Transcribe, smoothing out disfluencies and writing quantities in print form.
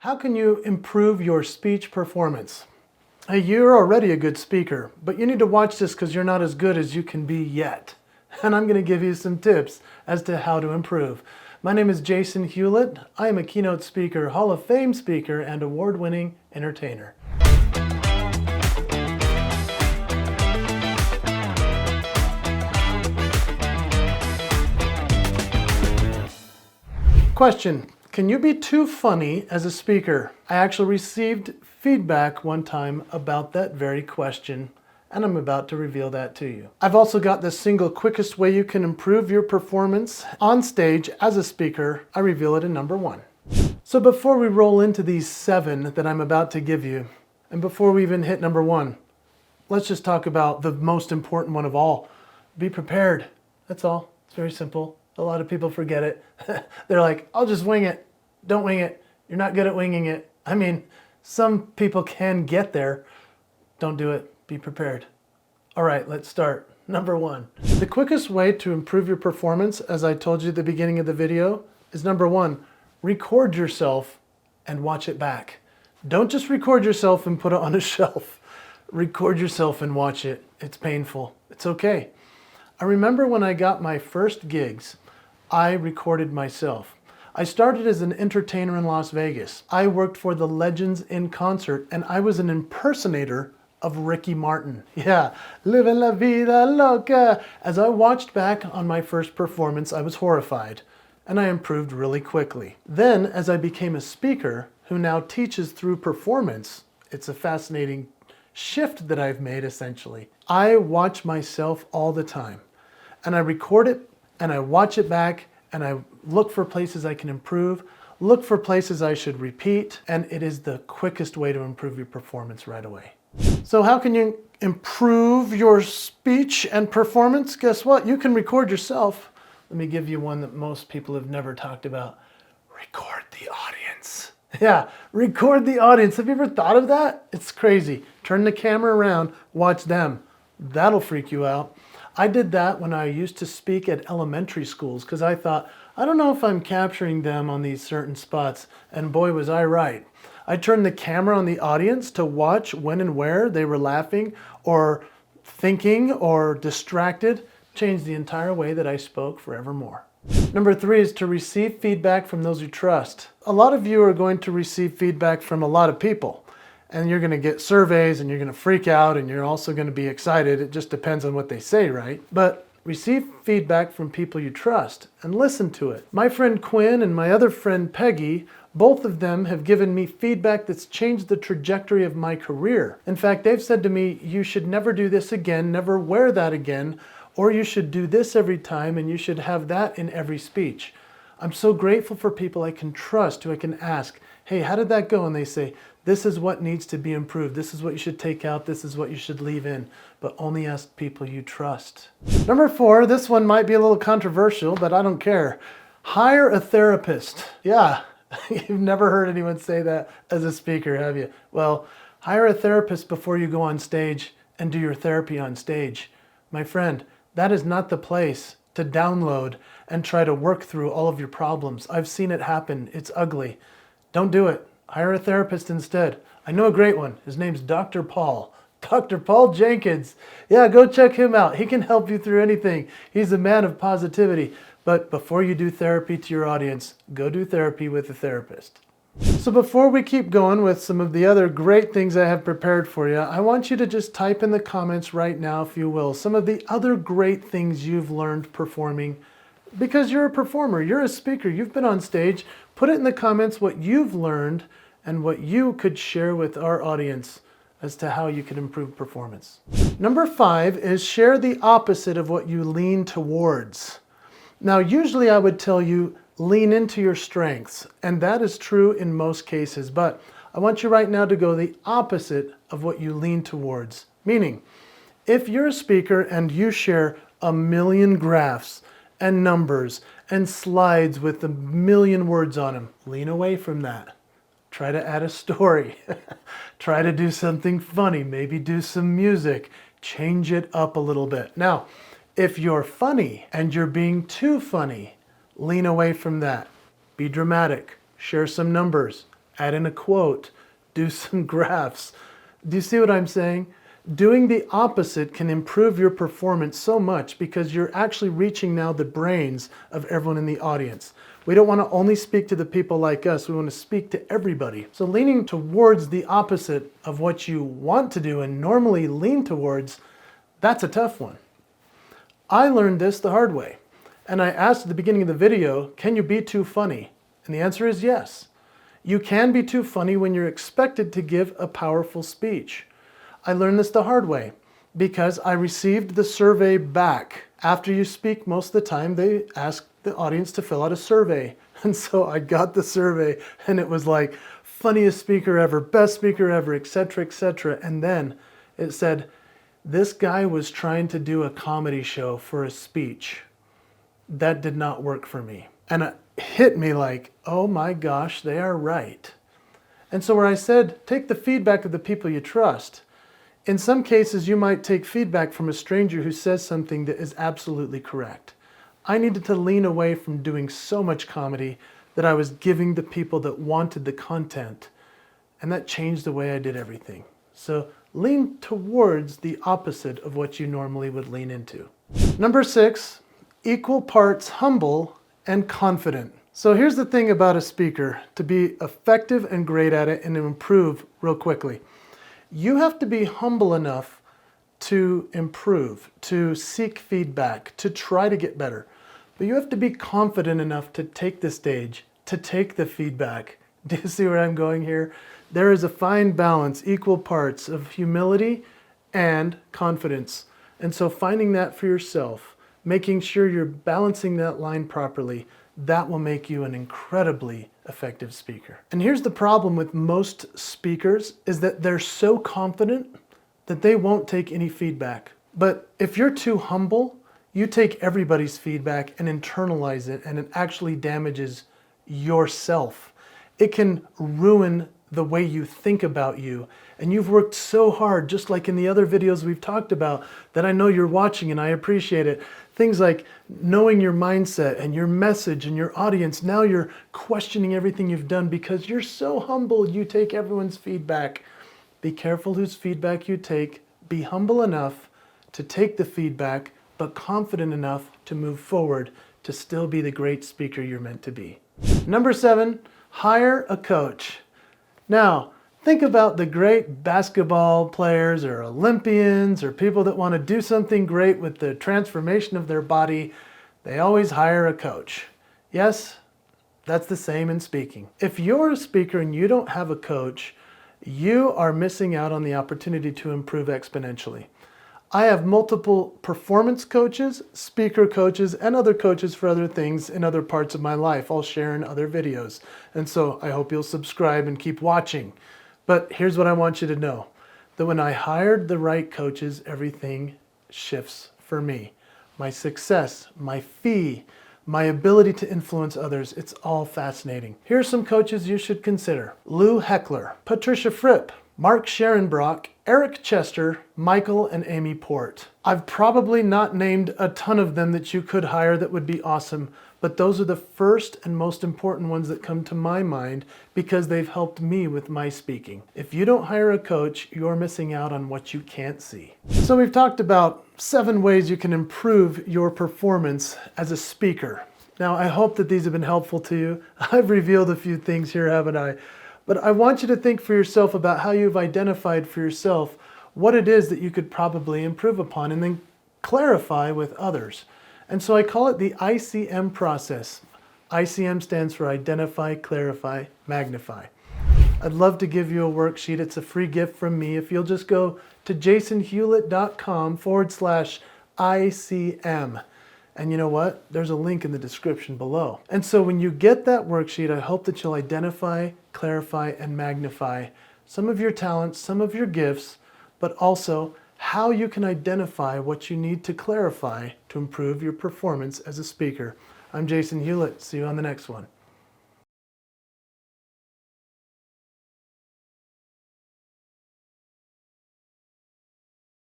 How can you improve your speech performance? Hey, you're already a good speaker, but you need to watch this because you're not as good as you can be yet. And I'm going to give you some tips as to how to improve. My name is Jason Hewlett. I am a keynote speaker, Hall of Fame speaker, and award-winning entertainer. Question: can you be too funny as a speaker? I actually received feedback one time about that very question, and I'm about to reveal that to you. I've also got the single quickest way you can improve your performance on stage as a speaker. I reveal it in number 1. So before we roll into these 7 that I'm about to give you, and before we even hit number 1, let's just talk about the most important one of all. Be prepared. That's all. It's very simple. A lot of people forget it. They're like, I'll just wing it. Don't wing it. You're not good at winging it. I mean, some people can get there. Don't do it. Be prepared. All right, let's start. Number 1. The quickest way to improve your performance, as I told you at the beginning of the video, is number 1, record yourself and watch it back. Don't just record yourself and put it on a shelf. Record yourself and watch it. It's painful. It's okay. I remember when I got my first gigs, I recorded myself. I started as an entertainer in Las Vegas. I worked for the Legends in Concert, and I was an impersonator of Ricky Martin. Yeah, living la vida loca. As I watched back on my first performance, I was horrified, and I improved really quickly. Then, as I became a speaker who now teaches through performance, it's a fascinating shift that I've made essentially. I watch myself all the time, and I record it, and I watch it back, and I look for places I can improve, look for places I should repeat, and it is the quickest way to improve your performance right away. So how can you improve your speech and performance? Guess what? You can record yourself. Let me give you one that most people have never talked about. Record the audience. Yeah, record the audience. Have you ever thought of that? It's crazy. Turn the camera around, watch them. That'll freak you out. I did that when I used to speak at elementary schools because I thought, I don't know if I'm capturing them on these certain spots. And boy, was I right. I turned the camera on the audience to watch when and where they were laughing or thinking or distracted. Changed the entire way that I spoke forevermore. Number 3 is to receive feedback from those you trust. A lot of you are going to receive feedback from a lot of people. And you're going to get surveys and you're going to freak out and you're also going to be excited. It just depends on what they say, right? But receive feedback from people you trust and listen to it. My friend Quinn and my other friend Peggy, both of them have given me feedback that's changed the trajectory of my career. In fact, they've said to me, you should never do this again, never wear that again, or you should do this every time and you should have that in every speech. I'm so grateful for people I can trust, who I can ask, hey, how did that go? And they say, this is what needs to be improved. This is what you should take out. This is what you should leave in. But only ask people you trust. Number 4, this one might be a little controversial, but I don't care. Hire a therapist. Yeah, you've never heard anyone say that as a speaker, have you? Well, hire a therapist before you go on stage and do your therapy on stage. My friend, that is not the place to download and try to work through all of your problems. I've seen it happen. It's ugly. Don't do it. Hire a therapist instead. I know a great one. His name's Dr. Paul. Dr. Paul Jenkins. Yeah, go check him out. He can help you through anything. He's a man of positivity. But before you do therapy to your audience, go do therapy with a therapist. So before we keep going with some of the other great things I have prepared for you, I want you to just type in the comments right now, if you will, some of the other great things you've learned performing. Because you're a performer, you're a speaker, you've been on stage. Put it in the comments what you've learned and what you could share with our audience as to how you can improve performance. Number 5 is share the opposite of what you lean towards. Now, usually I would tell you lean into your strengths, and that is true in most cases, but I want you right now to go the opposite of what you lean towards. Meaning, if you're a speaker and you share a million graphs and numbers and slides with a million words on them, lean away from that. Try to add a story. Try to do something funny. Maybe do some music. Change it up a little bit. Now, if you're funny and you're being too funny, lean away from that. Be dramatic. Share some numbers. add in a quote, do some graphs. Do you see what I'm saying? Doing the opposite can improve your performance so much because you're actually reaching now the brains of everyone in the audience. We don't want to only speak to the people like us, we want to speak to everybody. So leaning towards the opposite of what you want to do and normally lean towards, that's a tough one. I learned this the hard way. And I asked at the beginning of the video, can you be too funny? And the answer is yes. You can be too funny when you're expected to give a powerful speech. I learned this the hard way because I received the survey back. After you speak, most of the time they ask the audience to fill out a survey. And so I got the survey and it was like, funniest speaker ever, best speaker ever, etc., etc. And then it said, this guy was trying to do a comedy show for a speech. That did not work for me. And it hit me like, oh my gosh, they are right. And so where I said, take the feedback of the people you trust. In some cases, you might take feedback from a stranger who says something that is absolutely correct. I needed to lean away from doing so much comedy that I was giving the people that wanted the content. And that changed the way I did everything. So lean towards the opposite of what you normally would lean into. Number 6, equal parts humble and confident. So here's the thing about a speaker, to be effective and great at it and to improve real quickly. You have to be humble enough to improve, to seek feedback, to try to get better. But you have to be confident enough to take the stage, to take the feedback. Do you see where I'm going here? There is a fine balance, equal parts of humility and confidence. And so finding that for yourself, making sure you're balancing that line properly, that will make you an incredibly effective speaker. And here's the problem with most speakers is that they're so confident that they won't take any feedback. But if you're too humble, you take everybody's feedback and internalize it, and it actually damages yourself. It can ruin the way you think about you. And you've worked so hard, just like in the other videos we've talked about, that I know you're watching and I appreciate it. Things like knowing your mindset and your message and your audience. Now you're questioning everything you've done because you're so humble, you take everyone's feedback. Be careful whose feedback you take. Be humble enough to take the feedback, but confident enough to move forward to still be the great speaker you're meant to be. Number 7, hire a coach. Now, think about the great basketball players or Olympians or people that want to do something great with the transformation of their body. They always hire a coach. Yes, that's the same in speaking. If you're a speaker and you don't have a coach, you are missing out on the opportunity to improve exponentially. I have multiple performance coaches, speaker coaches, and other coaches for other things in other parts of my life. I'll share in other videos. And so I hope you'll subscribe and keep watching. But here's what I want you to know, that when I hired the right coaches, everything shifts for me. My success, my fee, my ability to influence others, it's all fascinating. Here are some coaches you should consider. Lou Heckler, Patricia Fripp, Mark Scherenbrock, Eric Chester, Michael and Amy Port. I've probably not named a ton of them that you could hire that would be awesome, but those are the first and most important ones that come to my mind because they've helped me with my speaking. If you don't hire a coach, you're missing out on what you can't see. So we've talked about 7 ways you can improve your performance as a speaker. Now, I hope that these have been helpful to you. I've revealed a few things here, haven't I? But I want you to think for yourself about how you've identified for yourself what it is that you could probably improve upon and then clarify with others. And so I call it the ICM process. ICM stands for Identify, Clarify, Magnify. I'd love to give you a worksheet. It's a free gift from me. If you'll just go to jasonhewlett.com/ICM. And you know what? There's a link in the description below. And so when you get that worksheet, I hope that you'll identify, clarify, and magnify some of your talents, some of your gifts, but also how you can identify what you need to clarify to improve your performance as a speaker. I'm Jason Hewlett. See you on the next one.